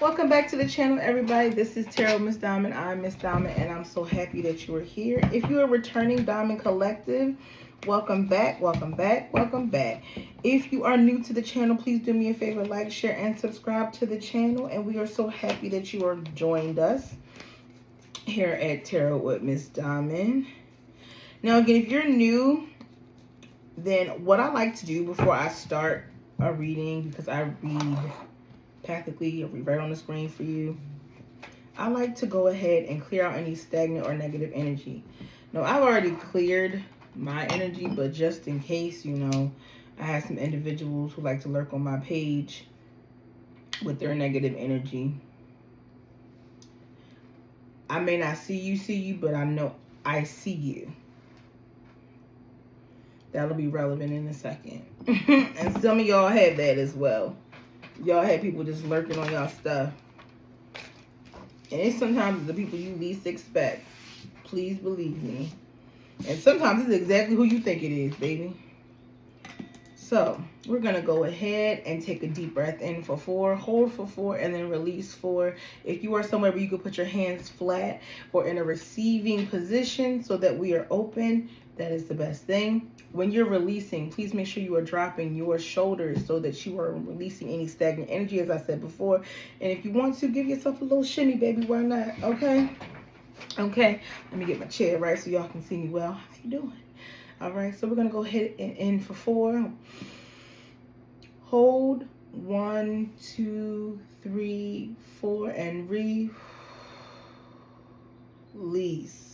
Welcome back to the channel, everybody. This is Tarot Miss Diamond. I'm Miss Diamond, and I'm so happy that you are here. If you are returning Diamond Collective, welcome back, welcome back, welcome back. If you are new to the channel, please do me a favor, like, share, and subscribe to the channel. And we are so happy that you are joined us here at Tarot with Miss Diamond. Now, again, if you're new, then what I like to do before I start a reading, because I read practically right on the screen for you, I like to go ahead and clear out any stagnant or negative energy. Now, I've already cleared my energy, but just in case, you know, I have some individuals who like to lurk on my page with their negative energy. I may not see you, but I know I see you. That'll be relevant in a second. And some of y'all have that as well. Y'all had people just lurking on y'all stuff. And it's sometimes the people you least expect. Please believe me. And sometimes it's exactly who you think it is, baby. So, we're going to go ahead and take a deep breath in for 4, hold for 4, and then release 4. If you are somewhere where you can put your hands flat or in a receiving position so that we are open, that is the best thing. When you're releasing, please make sure you are dropping your shoulders so that you are releasing any stagnant energy, as I said before. And if you want to, give yourself a little shimmy, baby. Why not? Okay? Okay. Let me get my chair right so y'all can see me well. How you doing? All right. So we're going to go ahead and in for 4. Hold. 1, 2, 3, 4. And release.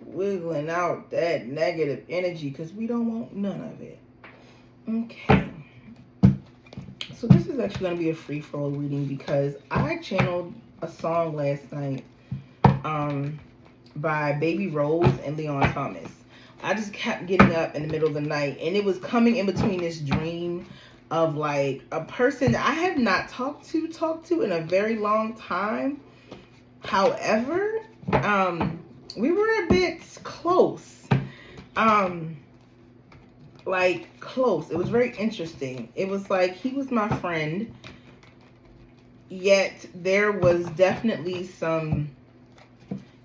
Wiggling out that negative energy because we don't want none of it. Okay. So this is actually going to be a free-for-all reading because I channeled a song last night by Baby Rose and Leon Thomas. I just kept getting up in the middle of the night, and it was coming in between this dream of like a person I have not talked to in a very long time. However, we were a bit close. Like close. It was very interesting. It was like he was my friend, yet there was definitely some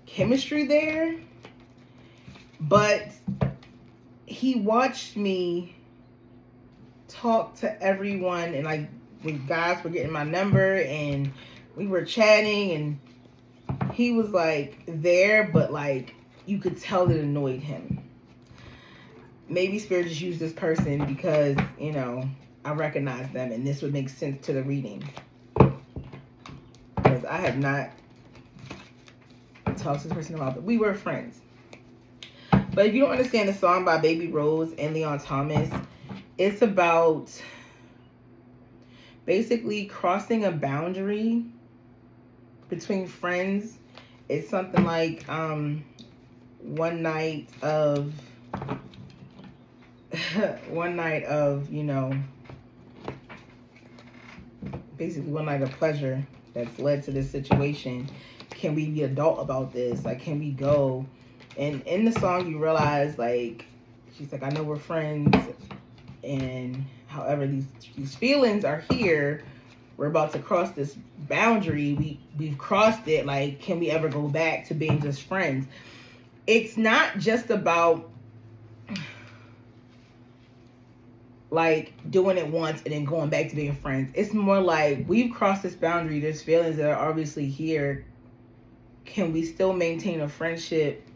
chemistry there. But he watched me talk to everyone, and like when guys were getting my number and we were chatting, and he was like there, but like you could tell it annoyed him. Maybe Spirit just used this person because, you know, I recognize them and this would make sense to the reading. Because I have not talked to this person about it. We were friends. But if you don't understand the song by Baby Rose and Leon Thomas, it's about basically crossing a boundary between friends. It's something like one night of you know, basically one night of pleasure that's led to this situation. Can we be adult about this? Like, can we go? And in the song you realize, like, she's like, I know we're friends, and however these feelings are here, we're about to cross this boundary. We've crossed it. Like, can we ever go back to being just friends? It's not just about like doing it once and then going back to being friends. It's more like we've crossed this boundary. There's feelings that are obviously here. Can we still maintain a friendship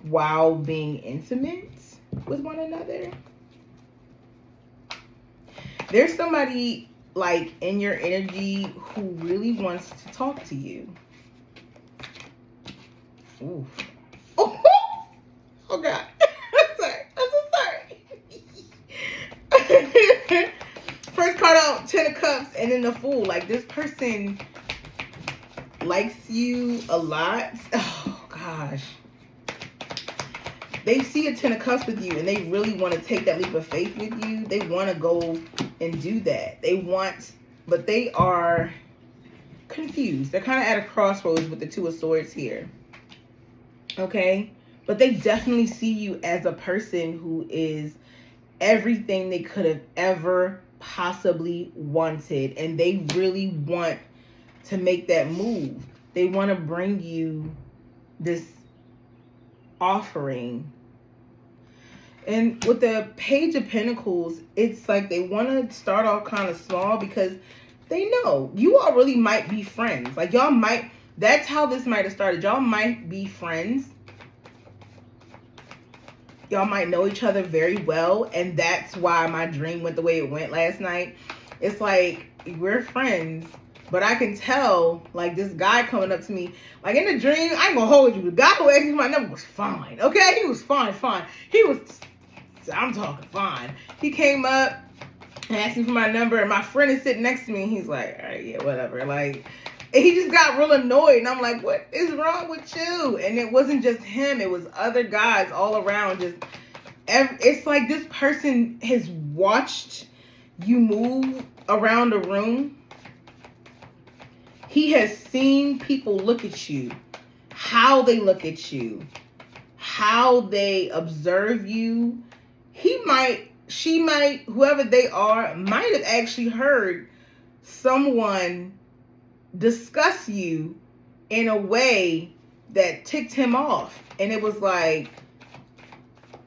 while being intimate with one another? There's somebody like in your energy who really wants to talk to you. Ooh. Oh, oh God. I'm sorry. I'm so sorry. First card out, 10 of Cups, and then the Fool. Like, this person likes you a lot. Oh gosh. They see a 10 of Cups with you and they really want to take that leap of faith with you. They want to go and do that. They want, but they are confused. They're kind of at a crossroads with the 2 of Swords here. Okay? But they definitely see you as a person who is everything they could have ever possibly wanted. And they really want to make that move. They want to bring you this offering. And with the Page of Pentacles, it's like they want to start off kind of small because they know you all really might be friends. Like y'all might, that's how this might have started. Y'all might be friends. Y'all might know each other very well. And that's why my dream went the way it went last night. It's like, we're friends. But I can tell, like, this guy coming up to me, like, in the dream, I ain't gonna hold you. The guy who asked me my number was fine, okay? He was fine. He was, I'm talking fine. He came up and asked me for my number, and my friend is sitting next to me, and he's like, all right, yeah, whatever. Like, and he just got real annoyed, and I'm like, what is wrong with you? And it wasn't just him. It was other guys all around. It's like this person has watched you move around the room. He has seen people look at you, how they look at you, how they observe you. She might, whoever they are, might have actually heard someone discuss you in a way that ticked him off. And it was like,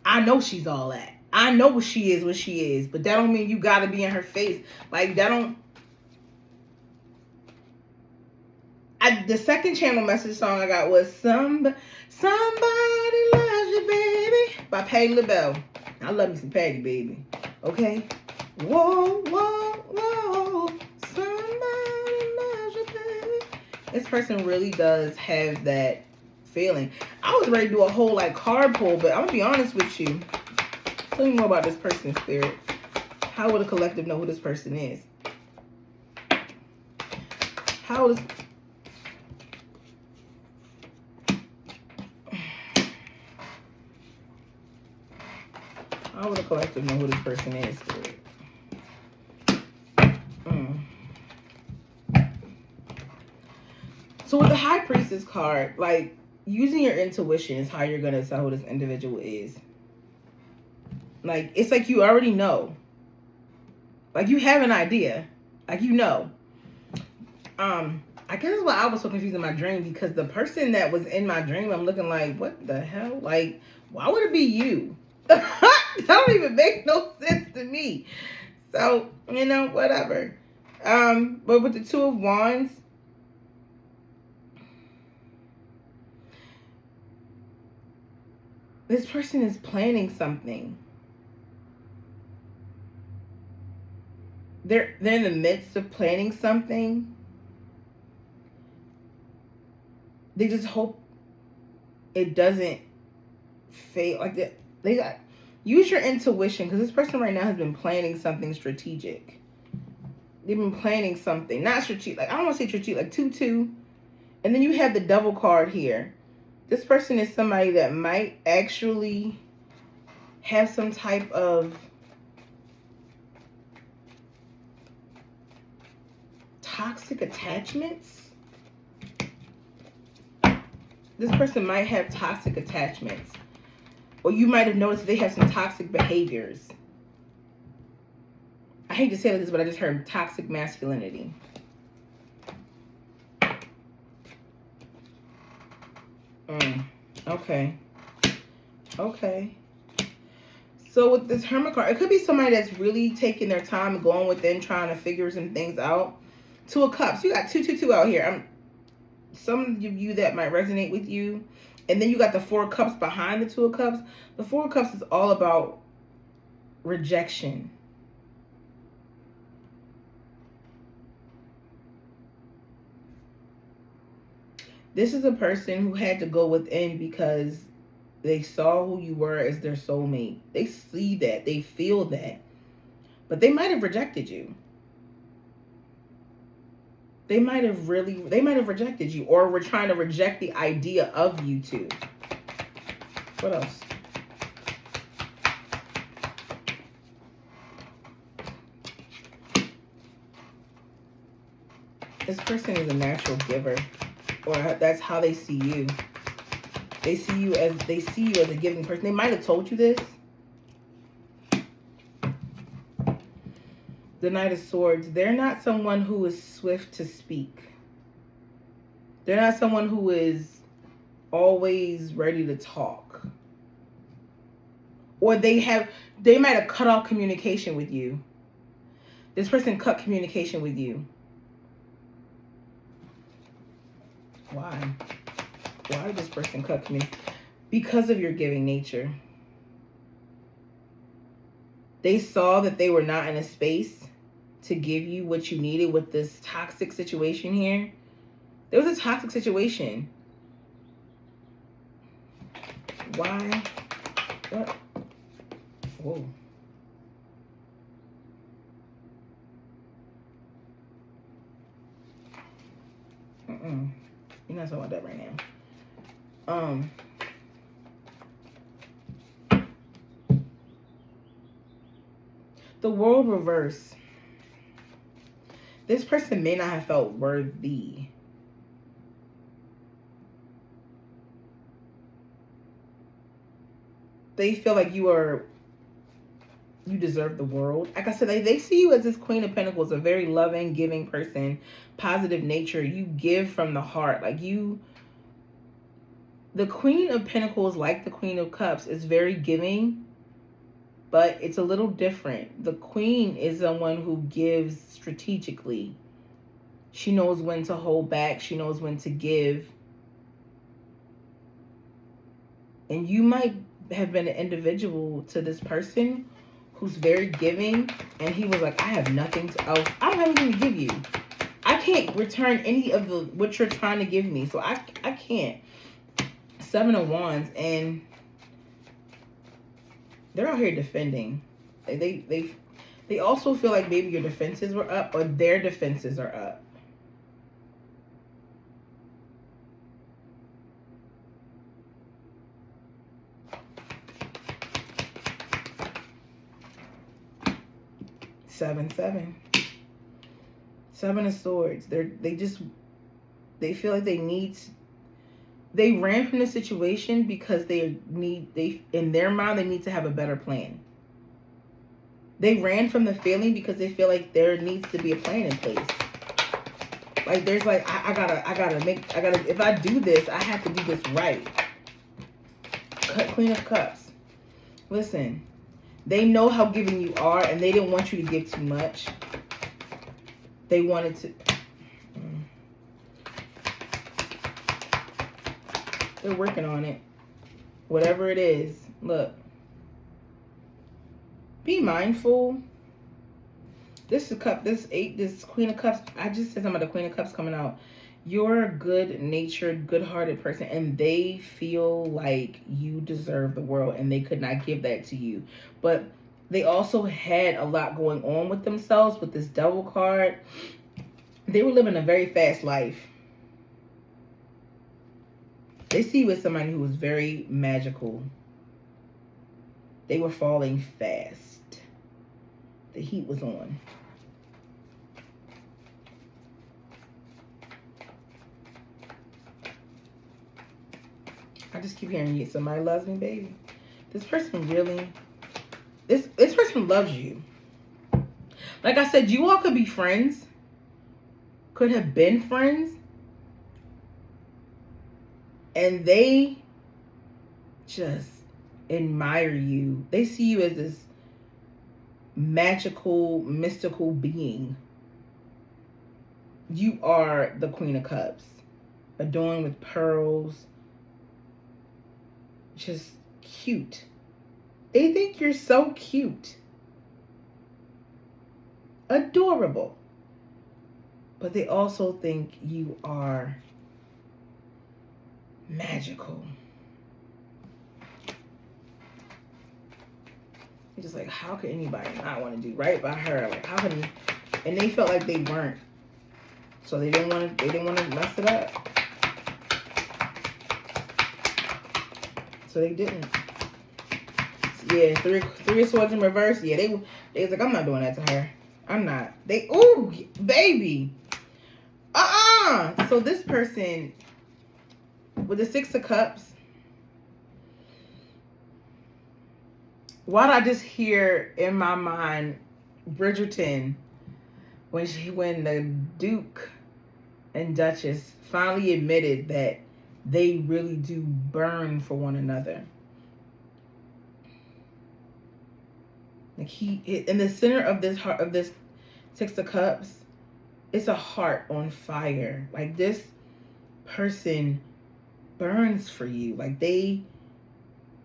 I know she's all that. I know what she is, but that don't mean you gotta be in her face. Like, that don't... the second channel message song I got was Somebody Loves You, Baby by Patti LaBelle. I love me some Patti, baby. Okay? Whoa, whoa, whoa. Somebody loves you, baby. This person really does have that feeling. I was ready to do a whole like card pull, but I'm gonna be honest with you. Tell me more about this person's spirit. How will the collective know who this person is? How will this... How would the collective know who this person is? So with the High Priestess card, like, using your intuition is how you're going to tell who this individual is. Like, it's like you already know. Like, you have an idea. Like, you know. I guess that's why I was so confused in my dream, because the person that was in my dream, I'm looking like, what the hell? Like, why would it be you? That don't even make no sense to me. So, you know, whatever. But with the Two of Wands, this person is planning something. They're in the midst of planning something. They just hope it doesn't fail. Like they got... Use your intuition, because this person right now has been planning something strategic. They've been planning something. Not strategic. Like, I don't want to say strategic. Like 2-2. And then you have the Devil card here. This person is somebody that might actually have some type of toxic attachments. This person might have toxic attachments. Or you might have noticed they have some toxic behaviors. I hate to say this, but I just heard toxic masculinity. Okay. Okay. So with this Hermit card, it could be somebody that's really taking their time and going within, trying to figure some things out. Two of Cups. You got 2-2-2 out here. Some of you that might resonate with you. And then you got the Four of Cups behind the Two of Cups. The Four of Cups is all about rejection. This is a person who had to go within because they saw who you were as their soulmate. They see that. They feel that. But they might have rejected you. They might have rejected you, or were trying to reject the idea of you two. What else? This person is a natural giver, or that's how they see you. They see you as a giving person. They might have told you this. The Knight of Swords. They're not someone who is swift to speak. They're not someone who is always ready to talk. Or they might have cut off communication with you. This person cut communication with you. Why? Why did this person cut communication? Because of your giving nature. They saw that they were not in a space to give you what you needed with this toxic situation here. There was a toxic situation. Why? What? Whoa. You're not talking about that right now. The world reverse. This person may not have felt worthy. They feel like you deserve the world. Like I said, they see you as this Queen of Pentacles, a very loving, giving person, positive nature. You give from the heart. Like the Queen of Pentacles, like the Queen of Cups, is very giving, but it's a little different. The Queen is someone who gives strategically. She knows when to hold back. She knows when to give. And you might have been an individual to this person who's very giving, and he was like, I have nothing else. I don't have anything to give you. I can't return any of what you're trying to give me. So I can't. 7 of Wands, and they're out here defending. They also feel like maybe your defenses were up, or their defenses are up. Seven of Swords. They feel like they ran from the situation because in their mind they need to have a better plan. They ran from the feeling because they feel like there needs to be a plan in place. Like there's like I gotta if I do this, I have to do this right. Queen of Cups. Listen, they know how giving you are, and they didn't want you to give too much. They wanted to. They're working on it. Whatever it is. Look. Be mindful. This Queen of Cups. I just said something about the Queen of Cups coming out. You're a good-natured, good-hearted person, and they feel like you deserve the world, and they could not give that to you. But they also had a lot going on with themselves with this Devil card. They were living a very fast life. They see you as somebody who was very magical. They were falling fast. The heat was on. I just keep hearing you. Somebody loves me, baby. This person really... This person loves you. Like I said, you all could be friends. Could have been friends. And they just admire you. They see you as this magical, mystical being. You are the Queen of Cups. Adorned with pearls. Just cute. They think you're so cute. Adorable. But they also think you are magical. You're just like, how could anybody not want to do right by her? Like, how can... And they felt like they weren't. So they didn't want to mess it up. So they didn't. Yeah, three of Swords in reverse. Yeah, they was like, I'm not doing that to her. I'm not. Ooh, baby. So this person with the 6 of Cups, why did I just hear in my mind Bridgerton when the Duke and Duchess finally admitted that they really do burn for one another. Like he, in the center of this heart, of this Six of Cups, it's a heart on fire. Like this person burns for you. Like they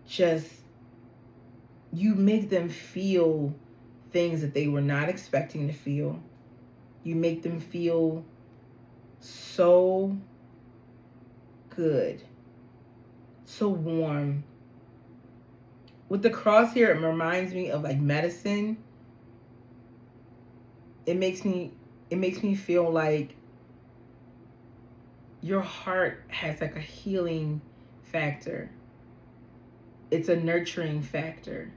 just, you make them feel things that they were not expecting to feel. You make them feel so good, so warm. With the cross here, it reminds me of like medicine. It makes me feel like your heart has like a healing factor. It's a nurturing factor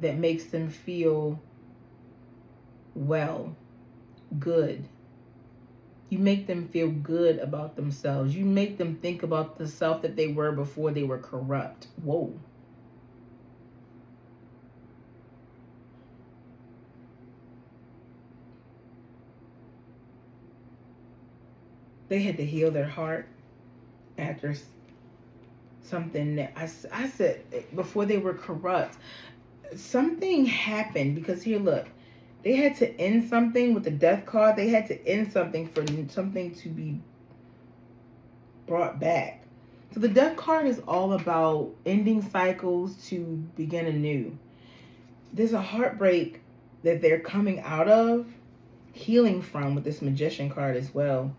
that makes them feel well, good. You make them feel good about themselves. You make them think about the self that they were before they were corrupt. Whoa. They had to heal their heart after something that I said before they were corrupt. Something happened because here, look, they had to end something with the death card. They had to end something for something to be brought back. So the death card is all about ending cycles to begin anew. There's a heartbreak that they're coming out of, healing from with this Magician card as well.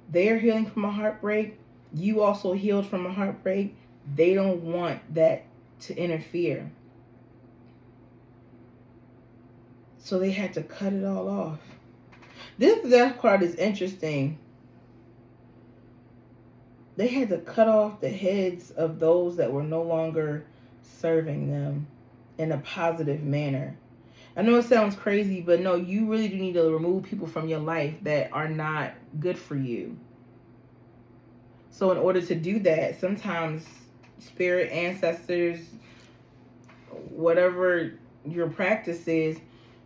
They're healing from a heartbreak. You also healed from a heartbreak. They don't want that to interfere. So they had to cut it all off. This death card is interesting. They had to cut off the heads of those that were no longer serving them in a positive manner. I know it sounds crazy, but no, you really do need to remove people from your life that are not good for you. So in order to do that, sometimes spirit, ancestors, whatever your practice is,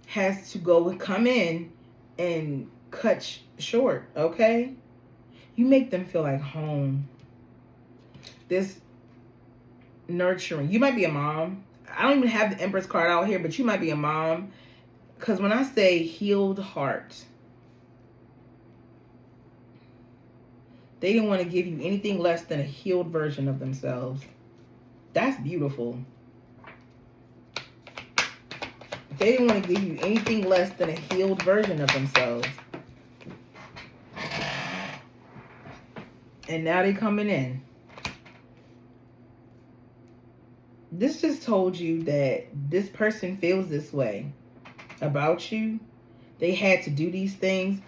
has to come in and cut short, okay? You make them feel like home. This nurturing. You might be a mom. I don't even have the Empress card out here, but you might be a mom. Because when I say healed heart, they didn't want to give you anything less than a healed version of themselves. That's beautiful. They didn't want to give you anything less than a healed version of themselves. And now they're coming in. This just told you that this person feels this way about you. They had to do these things.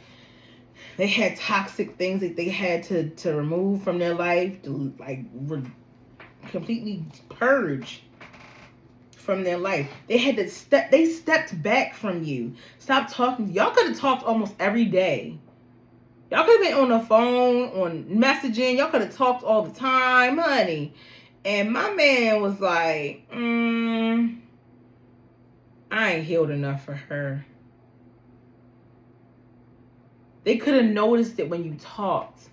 They had toxic things that they had to remove from their life, to like completely purge from their life. They had to they stepped back from you. Stop talking. Y'all could have talked almost every day. Y'all could have been on the phone, on messaging. Y'all could have talked all the time, honey. And my man was like, I ain't healed enough for her. They could have noticed it when you talked.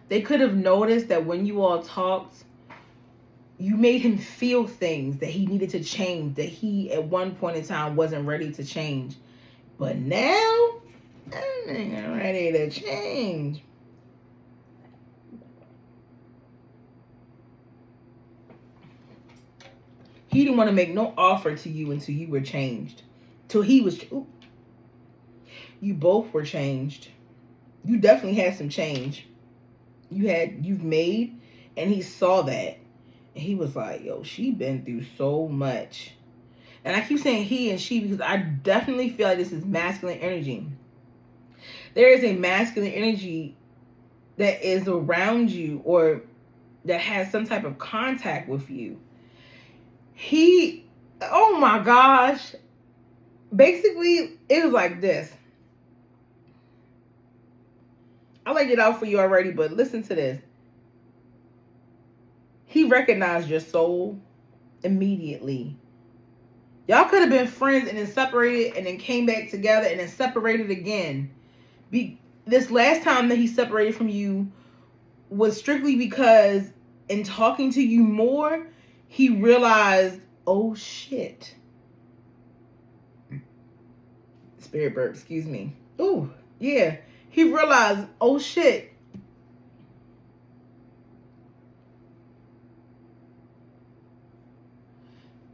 They could have noticed that when you all talked, you made him feel things that he needed to change, that he at one point in time wasn't ready to change. But now, I'm ready to change. He didn't want to make no offer to you until you were changed. Till he was... Ooh. You both were changed. You definitely had some change. You've made, and he saw that. And he was like, yo, she been through so much. And I keep saying he and she because I definitely feel like this is masculine energy. There is a masculine energy that is around you or that has some type of contact with you. Oh my gosh. Basically, it was like this. I laid it out for you already, but listen to this. He recognized your soul immediately. Y'all could have been friends and then separated and then came back together and then separated again. This last time that he separated from you was strictly because in talking to you more, he realized, oh shit. Spirit burp, excuse me. Ooh, yeah. He realized, oh shit.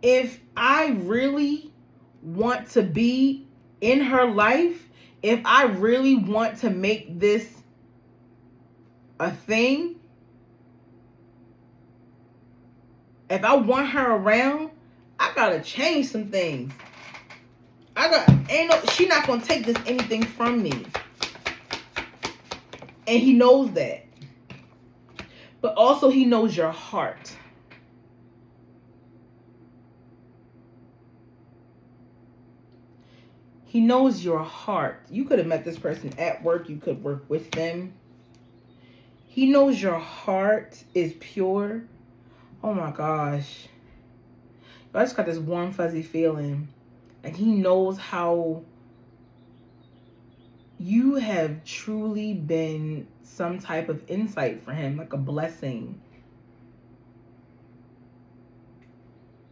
If I really want to be in her life, if I really want to make this a thing, if I want her around, I gotta change some things. She not gonna take this anything from me. And he knows that. But also he knows your heart. He knows your heart. You could have met this person at work. You could work with them. He knows your heart is pure. Oh my gosh. I just got this warm, fuzzy feeling. Like he knows how you have truly been some type of insight for him, like a blessing.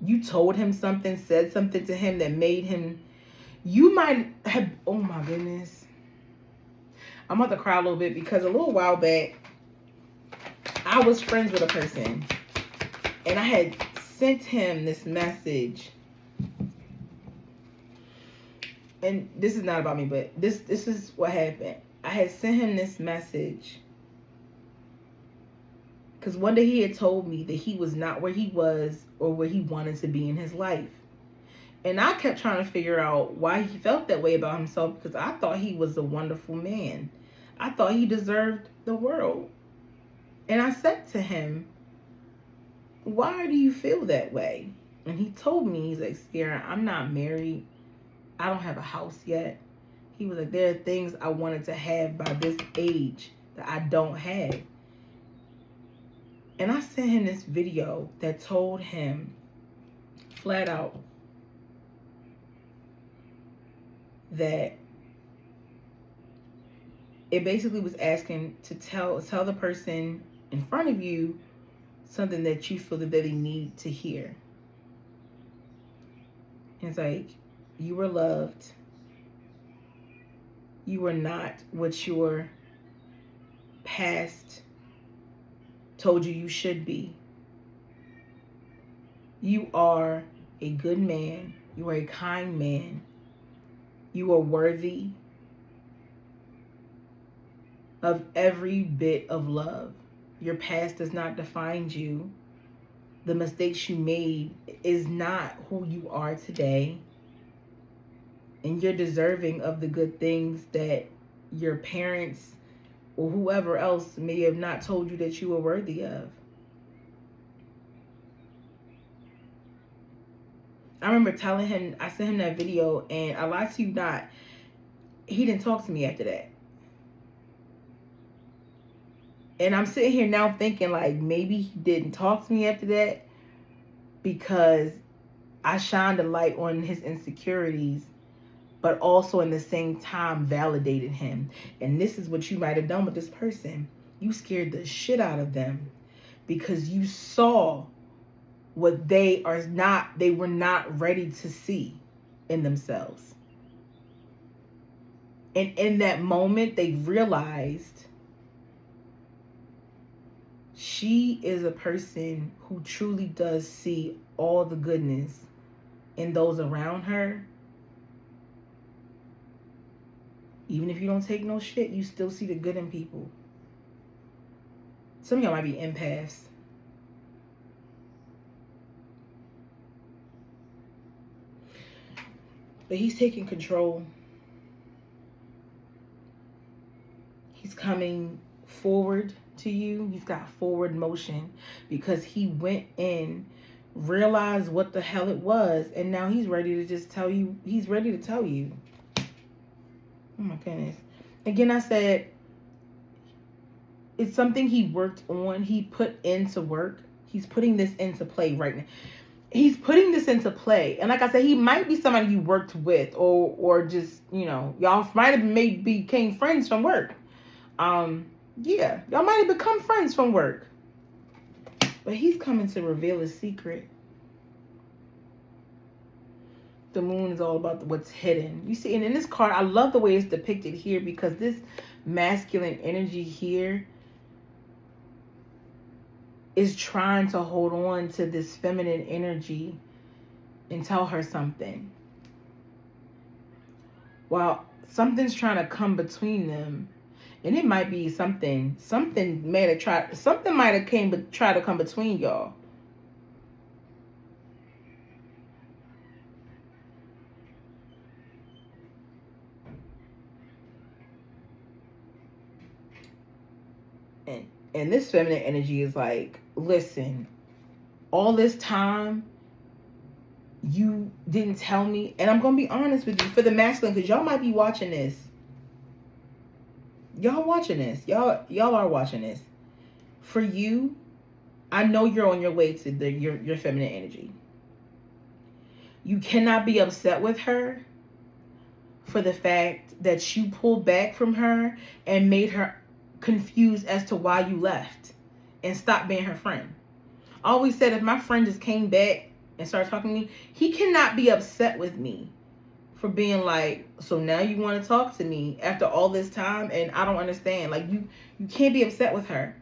You told him something, said something to him that made him... You might have... Oh my goodness. I'm about to cry a little bit because a little while back, I was friends with a person. And I had sent him this message. And this is not about me, but this is what happened. I had sent him this message. Because one day he had told me that he was not where he was or where he wanted to be in his life. And I kept trying to figure out why he felt that way about himself, because I thought he was a wonderful man. I thought he deserved the world. And I said to him, why do you feel that way? And he told me, he's like, Sierra, I'm not married. I don't have a house yet. He was like, there are things I wanted to have by this age that I don't have. And I sent him this video that told him flat out that it basically was asking to tell the person in front of you something that you feel that they need to hear. It's like, you were loved. You were not what your past told you you should be. You are a good man. You are a kind man. You are worthy of every bit of love. Your past does not define you. The mistakes you made is not who you are today. And you're deserving of the good things that your parents or whoever else may have not told you that you were worthy of. I remember telling him, I sent him that video, and I lied to you not, he didn't talk to me after that. And I'm sitting here now thinking, like, maybe he didn't talk to me after that because I shined a light on his insecurities, but also in the same time validated him. And this is what you might have done with this person. You scared the shit out of them because you saw what they were not ready to see in themselves. And in that moment, they realized she is a person who truly does see all the goodness in those around her. Even if you don't take no shit, you still see the good in people. Some of y'all might be empaths. But he's taking control. He's coming forward to you. He's got forward motion because he went in, realized what the hell it was, and now he's ready to just tell you. He's ready to tell you. Oh my goodness. Again, I said it's something he worked on. He put into work. He's putting this into play right now. he's putting this into play. And like I said, he might be somebody you worked with, or just, you know, y'all might have maybe became friends from work. Yeah, y'all might have become friends from work. But he's coming to reveal his secret. The moon is all about what's hidden. You see, and in this card, I love the way it's depicted here, because this masculine energy here is trying to hold on to this feminine energy and tell her something. While something's trying to come between them. And it might be something might have tried to come between y'all. And this feminine energy is like, listen, all this time you didn't tell me. And I'm going to be honest with you, for the masculine, because y'all might be watching this. Y'all watching this. Y'all are watching this. For you, I know you're on your way to your feminine energy. You cannot be upset with her for the fact that you pulled back from her and made her confused as to why you left and stopped being her friend. I always said, if my friend just came back and started talking to me, he cannot be upset with me for being like, so now you want to talk to me after all this time, and I don't understand. Like, you can't be upset with her.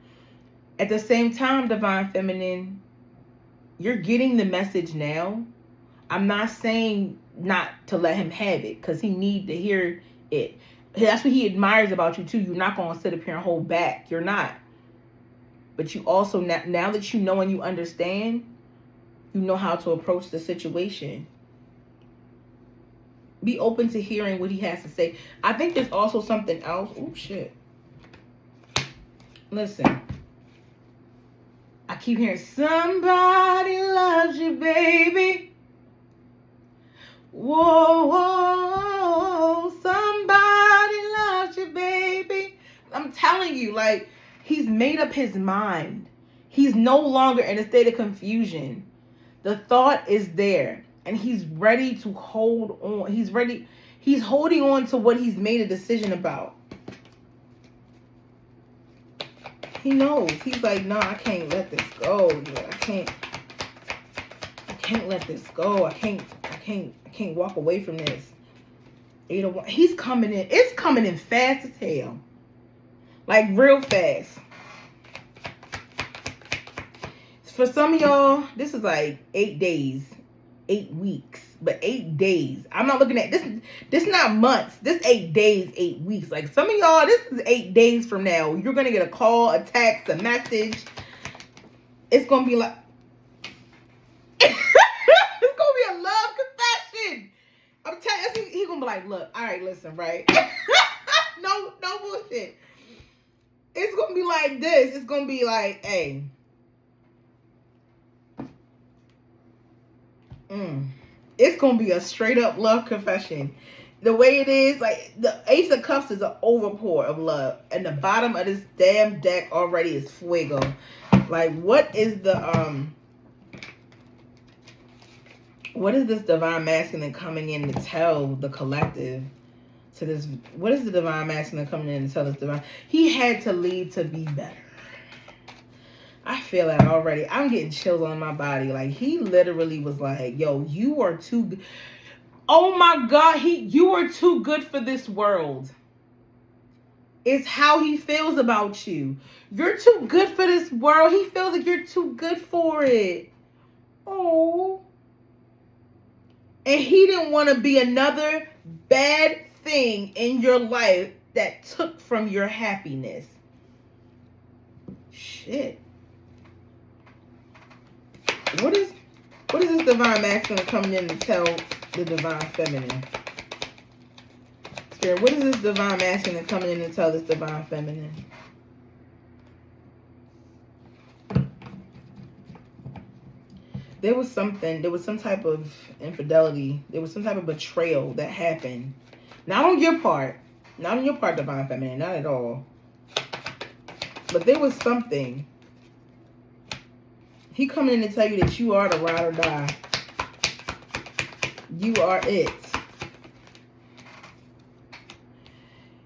At the same time, Divine Feminine, you're getting the message now. I'm not saying not to let him have it, because he need to hear it. That's what he admires about you too. You're not going to sit up here and hold back. You're not. But you also, now that you know and you understand, you know how to approach the situation. Be open to hearing what he has to say. I think there's also something else. Oh, shit. Listen. I keep hearing, somebody loves you, baby. Whoa, whoa, somebody loves you, baby. I'm telling you, like, he's made up his mind. He's no longer in a state of confusion. The thought is there, and he's ready to hold on. He's ready. He's holding on to what he's made a decision about. He knows. He's like, no, I can't let this go. I can't let this go. I can't walk away from this. 801. He's coming in. It's coming in fast as hell. Like, real fast. For some of y'all, this is like 8 days, 8 weeks, but 8 days. I'm not looking at this. This is not months. This 8 days, 8 weeks. Like, some of y'all, this is 8 days from now. You're going to get a call, a text, a message. It's going to be like, it's going to be a love confession. I'm telling you, he's going to be like, look, all right, listen, right? No bullshit. It's going to be like this. It's going to be like, hey. It's going to be a straight up love confession. The way it is, like, the Ace of Cups is an overpour of love. And the bottom of this damn deck already is fuego. Like, what is this Divine Masculine coming in to tell the collective? To this, what is the Divine Masculine coming in to tell this Divine? He had to leave to be better. I feel that already. I'm getting chills on my body. Like, he literally was like, yo, you are too good. Oh my God, you are too good for this world. It's how he feels about you. You're too good for this world. He feels like you're too good for it. Oh. And he didn't want to be another bad thing in your life that took from your happiness. Shit. What is this Divine Masculine coming in to tell the Divine Feminine? Spirit, what is this Divine Masculine coming in to tell this Divine Feminine? There was some type of infidelity. There was some type of betrayal that happened. Not on your part. Not on your part, Divine Feminine. Not at all. But there was something. He coming in to tell you that you are the ride or die. You are it.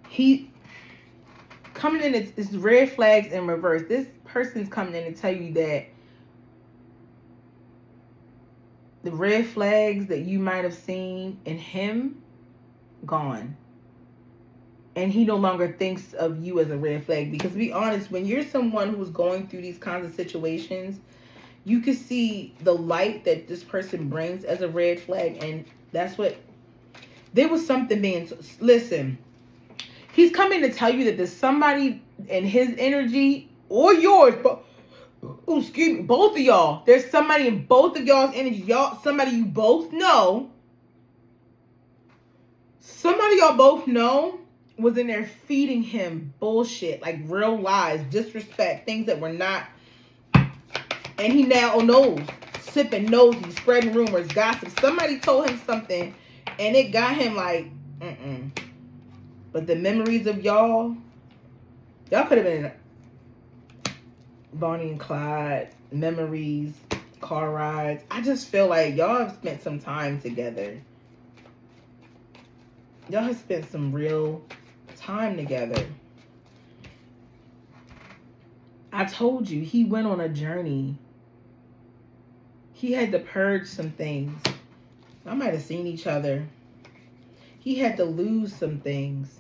He coming in, it's red flags in reverse. This person's coming in to tell you that the red flags that you might have seen in him, gone. And he no longer thinks of you as a red flag. Because to be honest, when you're someone who's going through these kinds of situations, you can see the light that this person brings as a red flag. And that's what, there was something being, listen, he's coming to tell you that there's somebody in his energy or yours, but excuse me, both of y'all. There's somebody in both of y'all's energy. Somebody you both know. Somebody y'all both know was in there feeding him bullshit, like real lies, disrespect, things that were not. And he now knows, sipping nosy, spreading rumors, gossip. Somebody told him something, and it got him like, But the memories of y'all could have been Bonnie and Clyde, memories, car rides. I just feel like y'all have spent some time together. Y'all have spent some real time together. I told you, he went on a journey. He had to purge some things. I might have seen each other. He had to lose some things.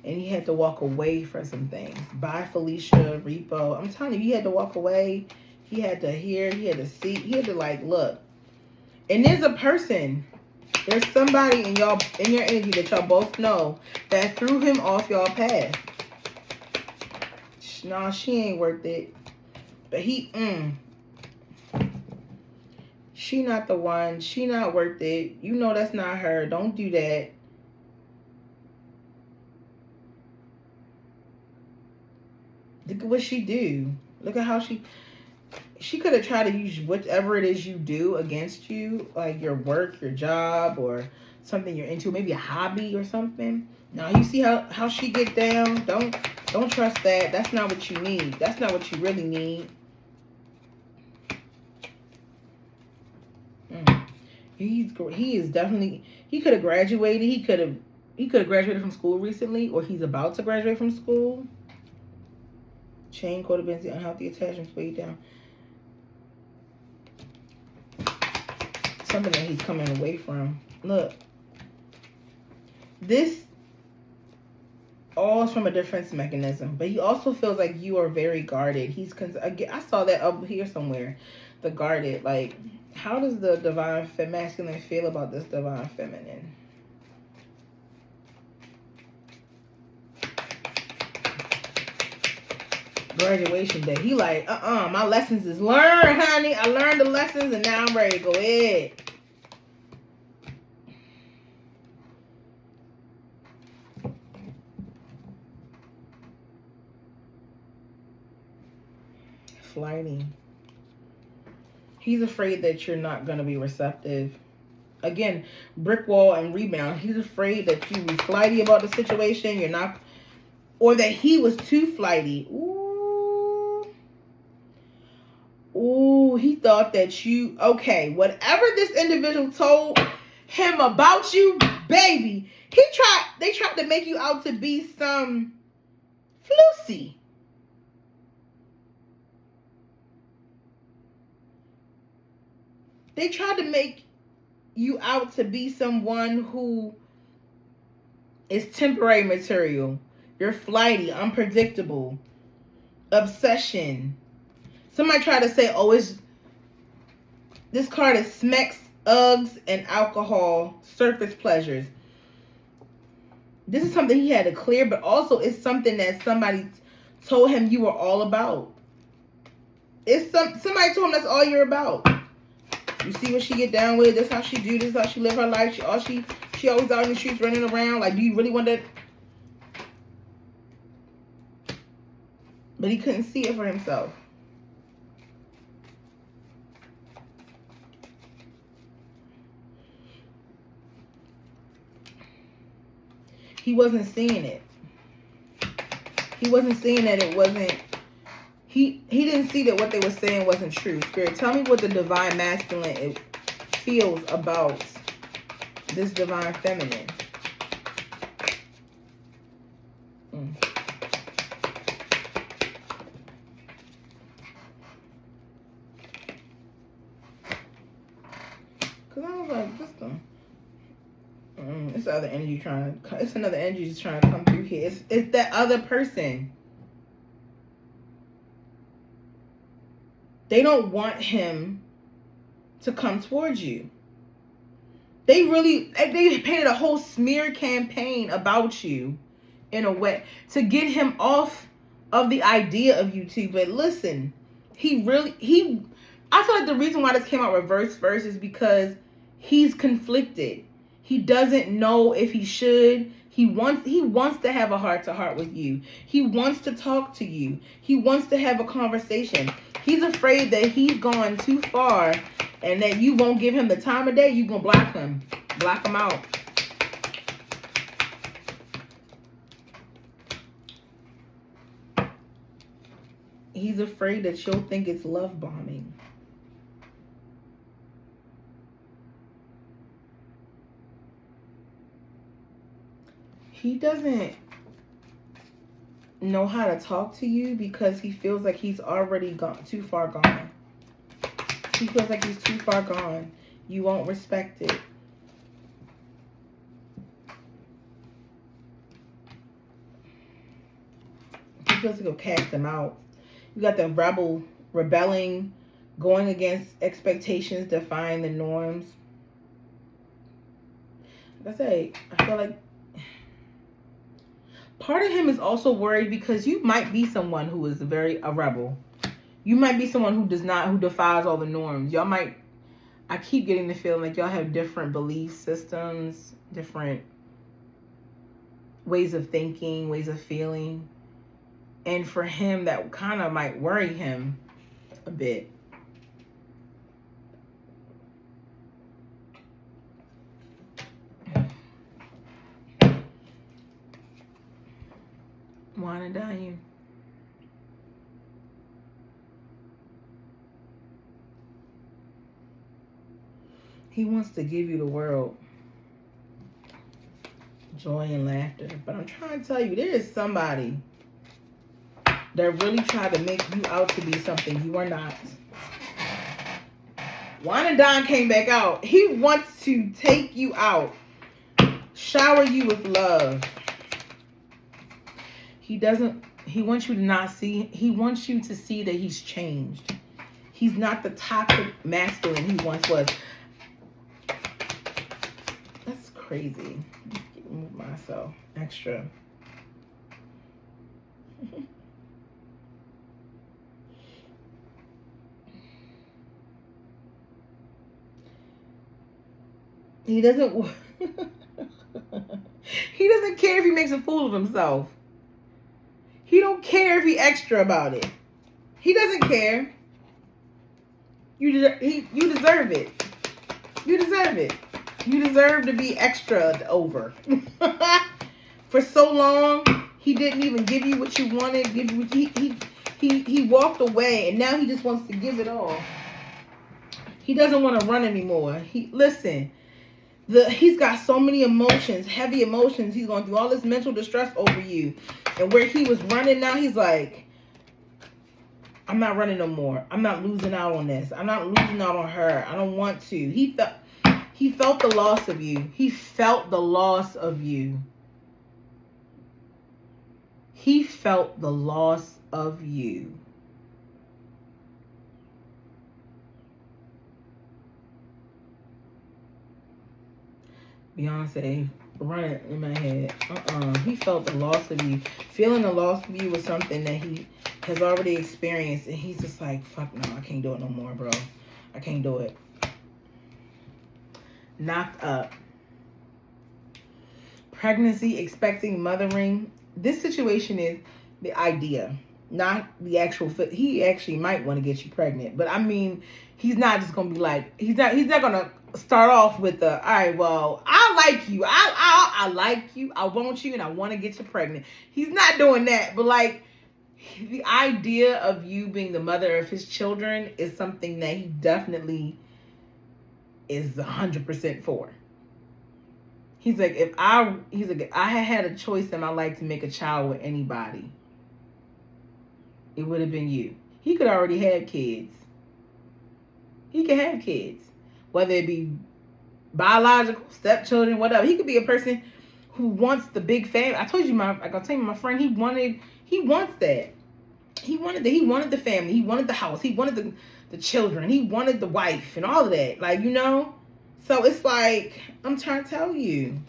And he had to walk away from some things. Bye, Felicia, Repo. I'm telling you, he had to walk away. He had to hear. He had to see. He had to look. And there's a person. There's somebody in your energy that y'all both know that threw him off y'all path. Nah, she ain't worth it. But she not the one. She not worth it. You know that's not her. Don't do that. Look at what she do. Look at how she could have tried to use whatever it is you do against you, like your work, your job, or something you're into, maybe a hobby or something. Now you see how she get down. Don't trust that. That's not what you need. That's not what you really need. He is definitely, he could have graduated. He could have graduated from school recently, or he's about to graduate from school. Chain, codependency, unhealthy attachments weighed down. Something that he's coming away from. Look. This all is from a defense mechanism. But he also feels like you are very guarded. I saw that up here somewhere. The guarded. Like, how does the divine masculine feel about this divine feminine? Graduation day. He like, my lessons is learned, honey. I learned the lessons and now I'm ready to go ahead. Flighty. He's afraid that you're not going to be receptive. Again, brick wall and rebound. He's afraid that you be flighty about the situation. You're not, or that he was too flighty. Ooh, he thought that you, okay, whatever this individual told him about you, baby, they tried to make you out to be some Lucy. They tried to make you out to be someone who is temporary material. You're flighty, unpredictable, obsession. Somebody tried to say, this card is smecks, Uggs, and alcohol, surface pleasures. This is something he had to clear, but also it's something that somebody told him you were all about. Somebody told him that's all you're about. You see what she get down with? This is how she do. This is how she live her life. She always out in the streets running around. Like, do you really want that? But he couldn't see it for himself. He wasn't seeing it. He wasn't seeing that it wasn't. He didn't see that what they were saying wasn't true. Spirit, tell me what the divine masculine feels about this divine feminine. Because I was like, this one. It's the other energy it's another energy just trying to come through here. It's that other person. They don't want him to come towards you. They painted a whole smear campaign about you in a way to get him off of the idea of you two. But listen, I feel like the reason why this came out reverse first is because he's conflicted. He doesn't know if he should. He wants to have a heart-to-heart with you. He wants to talk to you. He wants to have a conversation. He's afraid that he's gone too far and that you won't give him the time of day. You're going to block him. Block him out. He's afraid that you'll think it's love bombing. He doesn't know how to talk to you because he feels like he's already too far gone. He feels like he's too far gone. You won't respect it. He feels like you'll cast him out. You got the rebelling, going against expectations, defying the norms. Like I say, I feel like part of him is also worried because you might be someone who is a rebel. You might be someone who defies all the norms. I keep getting the feeling like y'all have different belief systems, different ways of thinking, ways of feeling. And for him, that kind of might worry him a bit. Wine and dine. He wants to give you the world. Joy and laughter. But I'm trying to tell you, there is somebody that really tried to make you out to be something you are not. Wine and dine came back out. He wants to take you out. Shower you with love. He wants you to not see. He wants you to see that he's changed. He's not the toxic masculine he once was. That's crazy. Move myself extra. He doesn't care if he makes a fool of himself. He don't care if he extra about it. He doesn't care. You deserve it. You deserve it. You deserve to be extra over. For so long, he didn't even give you what you wanted. He walked away, and now he just wants to give it all. He doesn't want to run anymore. He's got so many emotions, heavy emotions. He's going through all this mental distress over you. And where he was running now, he's like, I'm not running no more. I'm not losing out on this. I'm not losing out on her. I don't want to. He felt the loss of you. He felt the loss of you. He felt the loss of you. Beyonce, running in my head. He felt the loss of you. Feeling the loss of you was something that he has already experienced. And he's just like, fuck no, I can't do it no more, bro. I can't do it. Knocked up. Pregnancy, expecting, mothering. This situation is the idea, not the actual fit. He actually might want to get you pregnant. But I mean, he's not just going to be like, he's not going to start off with the, all right, well, I like you. I like you. I want you and I want to get you pregnant. He's not doing that. But like, the idea of you being the mother of his children is something that he definitely is 100% for. He's like, if I had a choice in my life to make a child with anybody, it would have been you. He could already have kids. He could have kids, whether it be biological, stepchildren, whatever. He could be a person who wants the big family. I told you, my friend, he wants that. He wanted the family. He wanted the house. He wanted the children. He wanted the wife and all of that. Like, you know? So it's like, I'm trying to tell you,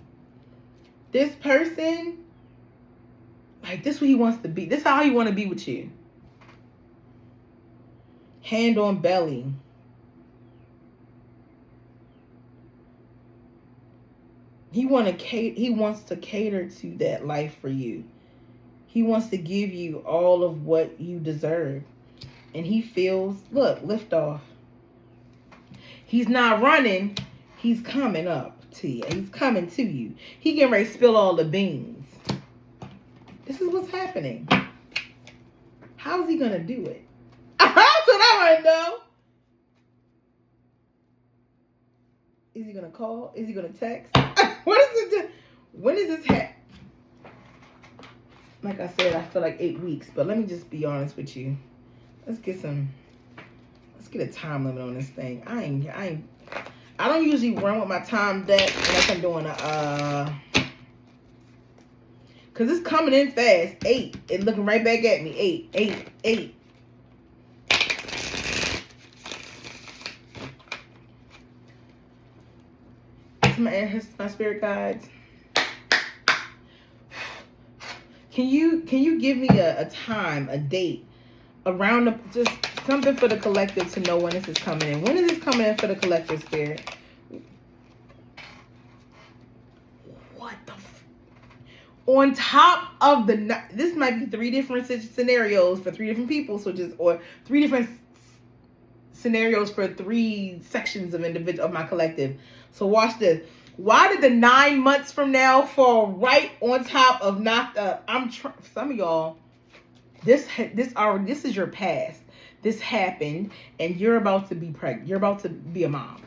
this person, like, this is what he wants to be. This is how he want to be with you. Hand on belly. He wants to cater to that life for you. He wants to give you all of what you deserve. And he feels, look, lift off. He's not running. He's coming up to you. He's coming to you. He getting ready to spill all the beans. This is what's happening. How's he going to do it? That's what I want to know. Is he going to call? Is he going to text? What is it? When is this happen? Like I said, I feel like 8 weeks. But let me just be honest with you. Let's get a time limit on this thing. I don't usually run with my time deck unless I'm doing because it's coming in fast. 8. It's looking right back at me. 8. My spirit guides. Can you give me a time, a date around just something for the collective to know when this is coming in? When is this coming in for the collective, spirit? What the on top of this might be 3 different scenarios for 3 different people, or 3 different scenarios for 3 sections of my collective. So watch this. Why did the 9 months from now fall right on top of knocked up? Some of y'all, this is your past. This happened, and you're about to be pregnant. You're about to be a mom.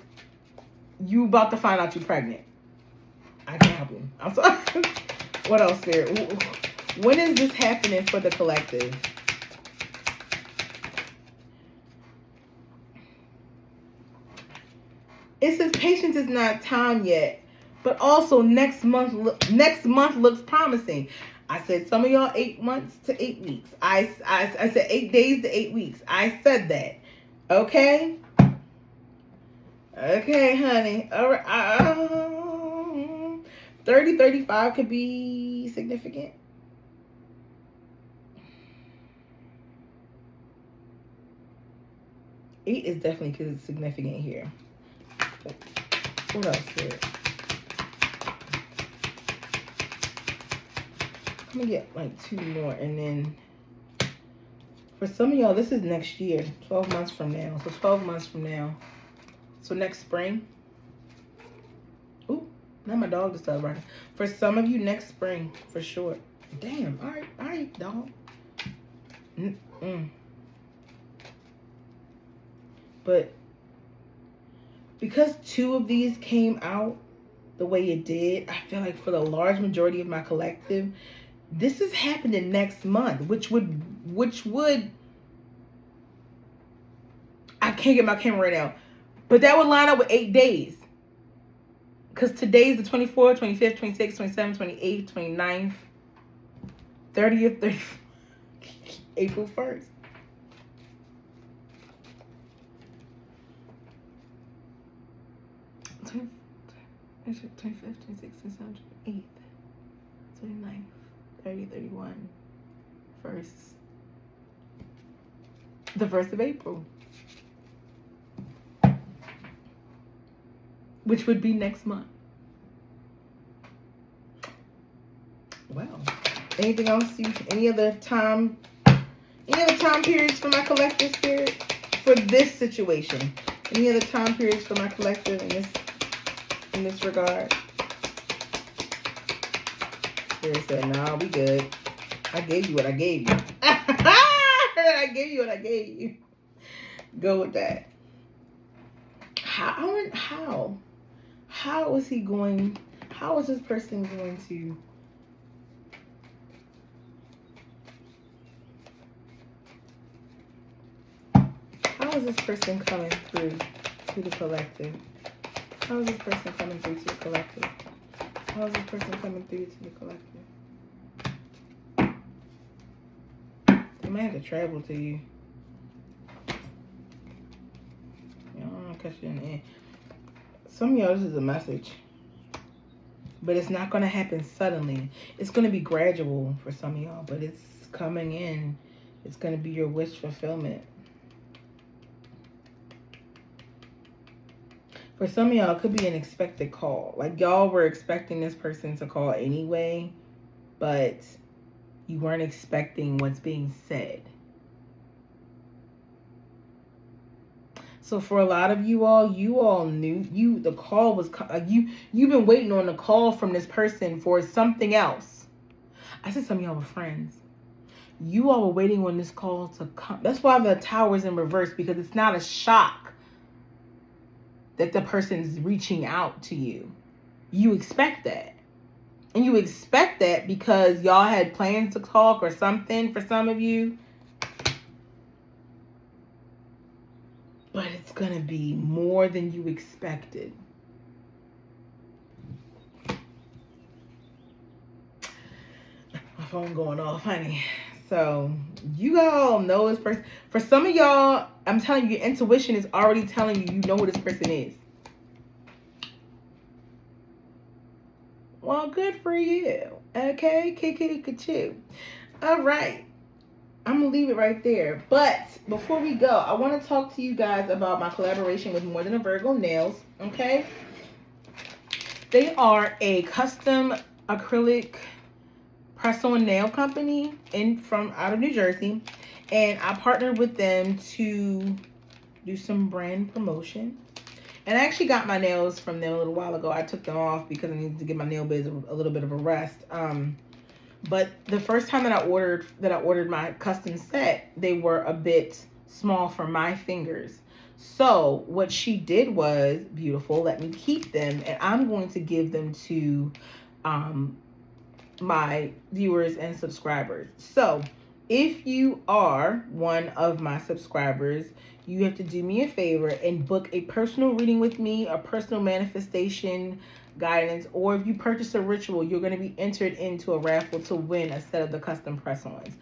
You about to find out you're pregnant. I can't help you. I'm sorry. What else, Spirit? When is this happening for the collective? It says patience is not time yet, but also next month looks promising. I said some of y'all 8 months to 8 weeks. I said 8 days to 8 weeks. I said that. Okay? Okay, honey. All right. 30, 35 could be significant. Eight is definitely significant here. What else here? I'm gonna get like 2 more, and then for some of y'all, this is next year, 12 months from now. So 12 months from now. So next spring. Ooh, now my dog just started barking. For some of you, next spring, for sure. Damn, all right, dog. But because 2 of these came out the way it did, I feel like for the large majority of my collective, this is happening next month, which would I can't get my camera right now, but that would line up with 8 days. Because today's the 24th, 25th, 26th, 27th, 28th, 29th, 30th, April 1st. Twenty 25th, 26th, 27th, 28th, 29th, 30, 31, 1st. The 1st of April. Which would be next month. Wow. Anything else? Any other time periods for my collective, spirit? For this situation. Any other time periods for my collective in this regard? Spirit said, nah, we good. I gave you what I gave you. I gave you what I gave you. Go with that. How is he going? How is this person going to? How is this person coming through to the collective? How is this person coming through to the collective? How is this person coming through to the collective? They might have to travel to you. I don't know, catch you in the end. Some of y'all, this is a message. But it's not going to happen suddenly. It's going to be gradual for some of y'all, but it's coming in. It's going to be your wish fulfillment. For some of y'all, it could be an expected call. Like, y'all were expecting this person to call anyway, but you weren't expecting what's being said. So for a lot of you all knew the call was, you've been waiting on a call from this person for something else. I said some of y'all were friends. You all were waiting on this call to come. That's why the tower's in reverse, because it's not a shock that the person's reaching out to you. You expect that. And you expect that because y'all had plans to talk or something for some of you. But it's going to be more than you expected. My phone going off, honey. So you all know this person. For some of y'all, I'm telling you, your intuition is already telling you know who this person is. Well, good for you. Okay, kick. All right. I'm going to leave it right there. But before we go, I want to talk to you guys about my collaboration with More Than a Virgo Nails. Okay? They are a custom acrylic press-on nail company from out of New Jersey. And I partnered with them to do some brand promotion. And I actually got my nails from them a little while ago. I took them off because I needed to give my nail beds a little bit of a rest. But the first time that I ordered my custom set, they were a bit small for my fingers. So what she did was beautiful. Let me keep them, and I'm going to give them to my viewers and subscribers. So if you are one of my subscribers, you have to do me a favor and book a personal reading with me, a personal manifestation guidance, or if you purchase a ritual, you're going to be entered into a raffle to win a set of the custom press-ons.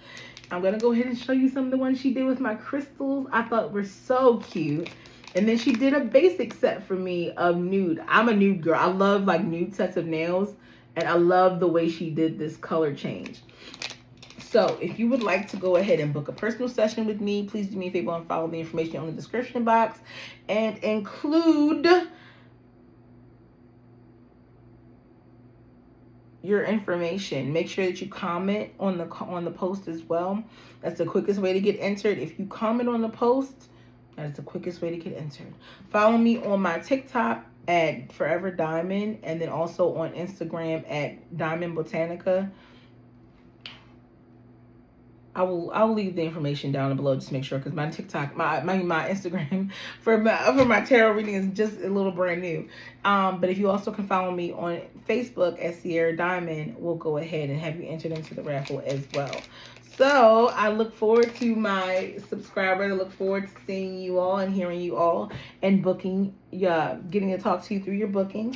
I'm going to go ahead and show you some of the ones she did with my crystals. I thought were so cute. And then she did a basic set for me of nude. I'm a nude girl. I love like nude sets of nails, and I love the way she did this color change. So if you would like to go ahead and book a personal session with me, please do me a favor and follow the information on the description box and include your information. Make sure that you comment on the post as well. That's the quickest way to get entered. If you comment on the post, that is the quickest way to get entered. Follow me on my TikTok at Forever Diamond, and then also on Instagram at Diamond Botanica. I'll leave the information down below just to make sure, because my TikTok, my Instagram for my tarot reading is just a little brand new. But if you also can follow me on Facebook at Sierra Diamond, we'll go ahead and have you entered into the raffle as well. So I look forward to my subscribers. I look forward to seeing you all and hearing you all and booking, getting to talk to you through your bookings.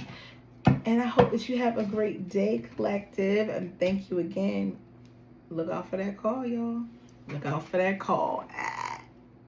And I hope that you have a great day, collective. And thank you again. Look out for that call, y'all. Look out for that call.